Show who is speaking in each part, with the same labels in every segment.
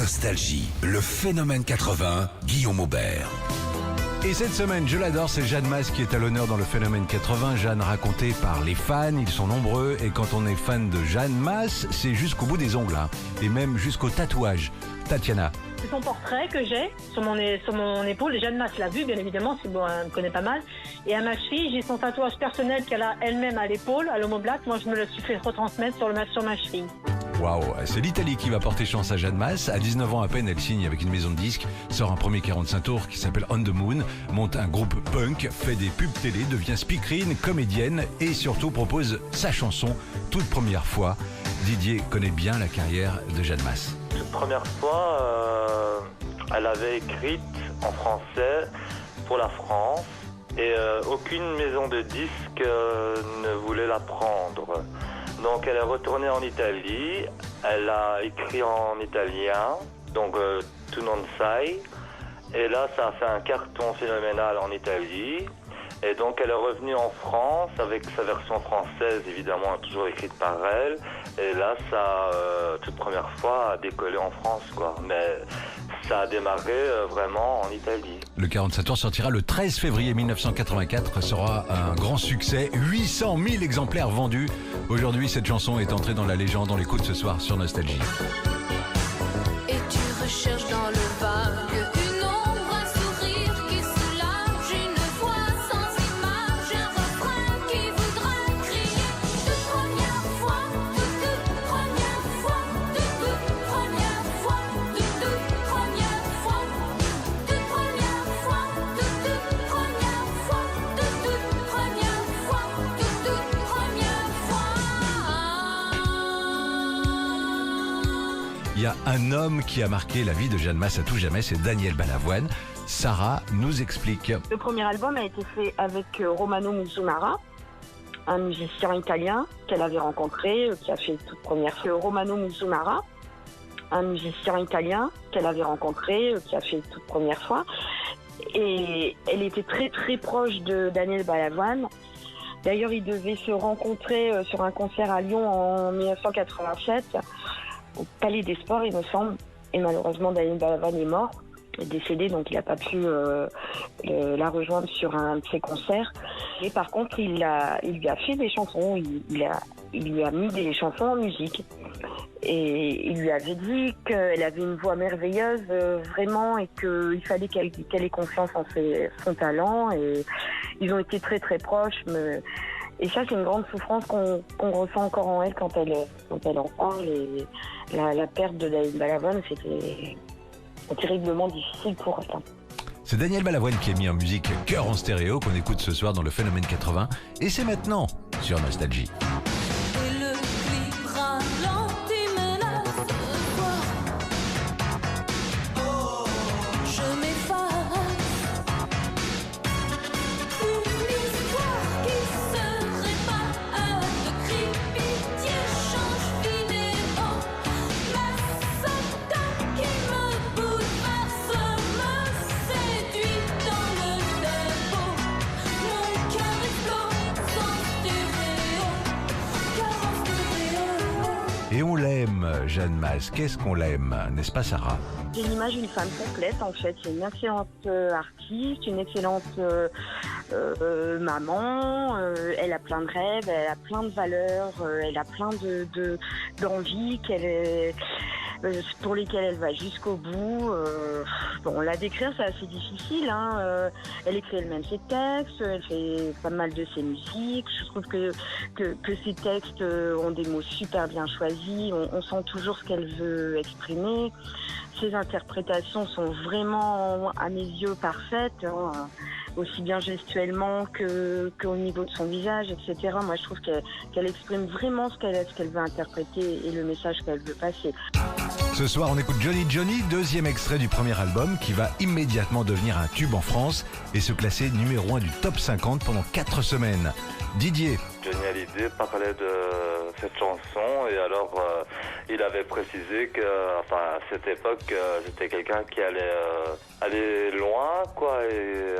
Speaker 1: Nostalgie, le phénomène 80, Guillaume Aubert.
Speaker 2: Et cette semaine, je l'adore, c'est Jeanne Masse qui est à l'honneur dans le phénomène 80. Jeanne racontée par les fans, ils sont nombreux. Et quand on est fan de Jeanne Masse, c'est jusqu'au bout des ongles, hein, et même jusqu'au tatouage. Tatiana.
Speaker 3: C'est son portrait que j'ai sur mon épaule. Jeanne Masse l'a vu, bien évidemment, elle me connaît pas mal. Et à ma cheville, j'ai son tatouage personnel qu'elle a elle-même à l'épaule, à l'omoplate. Moi, je me le suis fait retransmettre sur ma cheville.
Speaker 2: Waouh, c'est l'Italie qui va porter chance à Jeanne Masse. À 19 ans à peine, elle signe avec une maison de disques, sort un premier 45 tours qui s'appelle On the Moon, monte un groupe punk, fait des pubs télé, devient speakerine, comédienne et surtout propose sa chanson toute première fois. Didier connaît bien la carrière de Jeanne Masse.
Speaker 4: Toute première fois, elle avait écrite en français pour la France et aucune maison de disques ne voulait la prendre. Donc elle est retournée en Italie, elle a écrit en italien, donc Tu non sai, et là ça a fait un carton phénoménal en Italie, et donc elle est revenue en France avec sa version française évidemment toujours écrite par elle, et là ça, toute première fois, a décollé en France quoi, mais ça a démarré vraiment en Italie.
Speaker 2: Le 45 tours sortira le 13 février 1984, sera un grand succès, 800 000 exemplaires vendus. Aujourd'hui, cette chanson est entrée dans la légende, on l'écoute ce soir sur Nostalgie.
Speaker 5: Et tu recherches dans le vague une ombre, un sourire qui soulage, une voix sans image, un refrain qui voudra crier. Toute première fois, toute première fois, toute première fois, toute première fois, toute première fois, toute première fois, toute première fois, toute première fois.
Speaker 2: Il y a un homme qui a marqué la vie de Jeanne Masse à tout jamais, c'est Daniel Balavoine. Sarah nous explique.
Speaker 3: Le premier album a été fait avec Romano Musumara, un musicien italien qu'elle avait rencontré, qui a fait toute première fois. Romano Musumara, un musicien italien qu'elle avait rencontré, qui a fait toute première fois. Et elle était très très proche de Daniel Balavoine. D'ailleurs, ils devaient se rencontrer sur un concert à Lyon en 1987, au Palais des Sports, il me semble. Et malheureusement, Daniel Balavoine est mort, est décédé, donc il n'a pas pu la rejoindre sur un de ses concerts. Et par contre, il lui a fait des chansons, il lui a mis des chansons en musique. Et il lui avait dit qu'elle avait une voix merveilleuse, vraiment, et qu'il fallait qu'elle ait confiance en son talent. Et ils ont été très très proches. Et ça, c'est une grande souffrance qu'on ressent encore en elle quand elle en parle. Et la perte de Daniel Balavoine, c'était terriblement difficile pour elle.
Speaker 2: C'est Daniel Balavoine qui a mis en musique Cœur en stéréo qu'on écoute ce soir dans le phénomène 80. Et c'est maintenant sur Nostalgie.
Speaker 5: Et le clip ralentit menace quoi. Oh, je m'efface. Une histoire qui serait pas de cri, pitié, change vidéo. Ma soldat qui me bouleverse, me séduit dans le dépôt. Mon cœur explose en stéréo.
Speaker 2: Et on l'aime, Jeanne Masse. Qu'est-ce qu'on l'aime, n'est-ce pas Sarah?
Speaker 3: J'ai l'image d'une femme complète, en fait. C'est une excellente artiste, une excellente maman. Elle a plein de rêves, elle a plein de valeurs, elle a plein d'envies pour lesquelles elle va jusqu'au bout. Bon, la décrire, c'est assez difficile. Hein. Elle écrit elle-même ses textes, elle fait pas mal de ses musiques. Je trouve que ses textes ont des mots super bien choisis. On sent toujours ce qu'elle veut exprimer. Ses interprétations sont vraiment, à mes yeux, parfaites, hein, aussi bien gestuellement qu'au niveau de son visage, etc. Moi, je trouve qu'elle exprime vraiment ce qu'elle veut interpréter et le message qu'elle veut passer.
Speaker 2: Ce soir, on écoute Johnny Johnny, deuxième extrait du premier album qui va immédiatement devenir un tube en France et se classer numéro 1 du top 50 pendant 4 semaines. Didier.
Speaker 4: Johnny Hallyday parlait de cette chanson et alors Il avait précisé que, enfin, à cette époque, c'était quelqu'un qui allait aller loin, quoi, et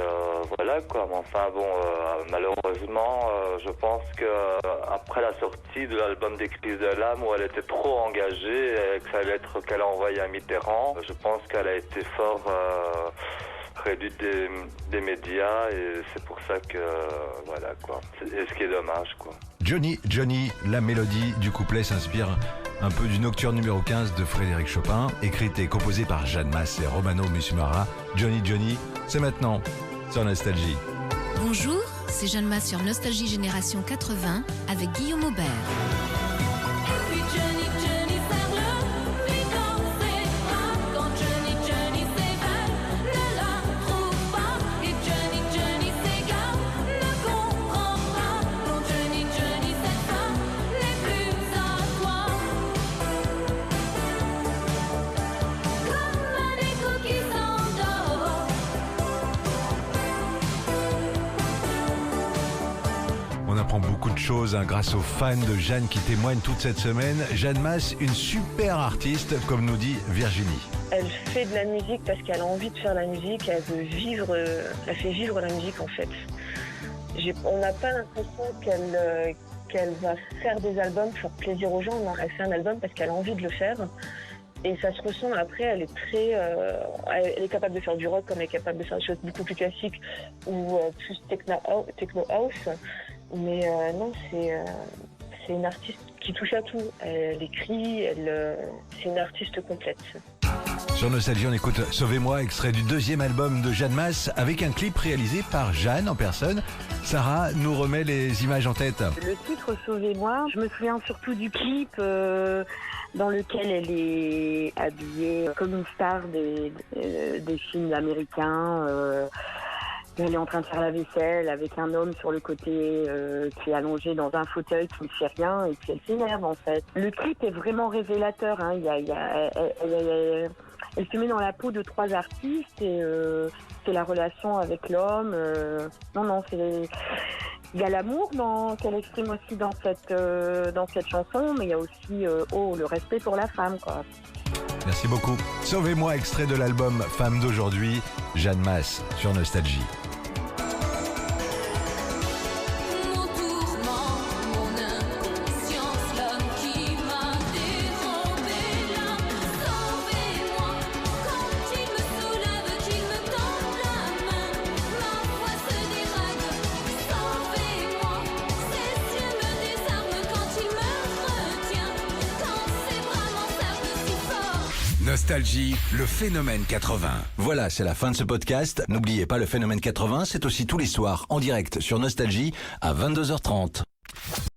Speaker 4: voilà, quoi. Mais enfin, bon, malheureusement, je pense que après la sortie de l'album des Crises de l'âme, où elle était trop engagée, et que ça allait être qu'elle a envoyé à Mitterrand, je pense qu'elle a été fort réduite des médias, et c'est pour ça que, voilà, quoi. Et ce qui est dommage, quoi.
Speaker 2: Johnny, la mélodie du couplet s'inspire un peu du Nocturne numéro 15 de Frédéric Chopin, écrite et composée par Jeanne Masse et Romano Musumara. Johnny, c'est maintenant sur Nostalgie.
Speaker 6: Bonjour, c'est Jeanne Masse sur Nostalgie Génération 80 avec Guillaume Aubert.
Speaker 5: Et puis Johnny serre le lui dans ses bras. Quand Johnny s'évade, ne la trouve pas. Et Johnny s'égare, ne comprend pas. Quand Johnny cette femme n'est plus à toi. Comme un écho qui s'endort.
Speaker 2: On apprend beaucoup de choses grâce aux fans de Jeanne qui témoignent toute cette semaine. Jeanne Masse, une super artiste, comme nous dit Virginie.
Speaker 7: Elle fait de la musique parce qu'elle a envie de faire la musique, elle veut vivre, elle fait vivre la musique en fait. On n'a pas l'impression qu'elle va faire des albums pour faire plaisir aux gens. Non, elle fait un album parce qu'elle a envie de le faire. Et ça se ressent après, elle est très, elle est capable de faire du rock comme elle est capable de faire des choses beaucoup plus classiques ou plus techno house. Mais non, c'est une artiste qui touche à tout. Elle écrit, c'est une artiste complète.
Speaker 2: Sur Nostalgie, on écoute Sauvez-moi, extrait du deuxième album de Jeanne Masse, avec un clip réalisé par Jeanne en personne. Sarah nous remet les images en tête.
Speaker 3: Le titre Sauvez-moi, je me souviens surtout du clip dans lequel elle est habillée comme une star des films américains. Elle est en train de faire la vaisselle avec un homme sur le côté qui est allongé dans un fauteuil qui ne fait rien et puis elle s'énerve en fait. Le clip est vraiment révélateur. Hein. Elle se met dans la peau de 3 artistes et c'est la relation avec l'homme. Il y a l'amour qu'elle exprime aussi dans cette chanson, mais il y a aussi le respect pour la femme, quoi.
Speaker 2: Merci beaucoup. Sauvez-moi, extrait de l'album Femme d'aujourd'hui, Jeanne Masse sur Nostalgie.
Speaker 5: Mon tourment, mon inconscience, l'homme qui m'a dérobé l'âme. Sauvez-moi, quand il me soulève, qu'il me tend la main, ma voix se dérègle. Sauvez-moi, ses yeux me désarment quand il me retient, quand ses bras m'encerclent si fort.
Speaker 1: Nostalgie, le phénomène 80.
Speaker 8: Voilà, c'est la fin de ce podcast. N'oubliez pas, le phénomène 80, c'est aussi tous les soirs en direct sur Nostalgie à 22h30.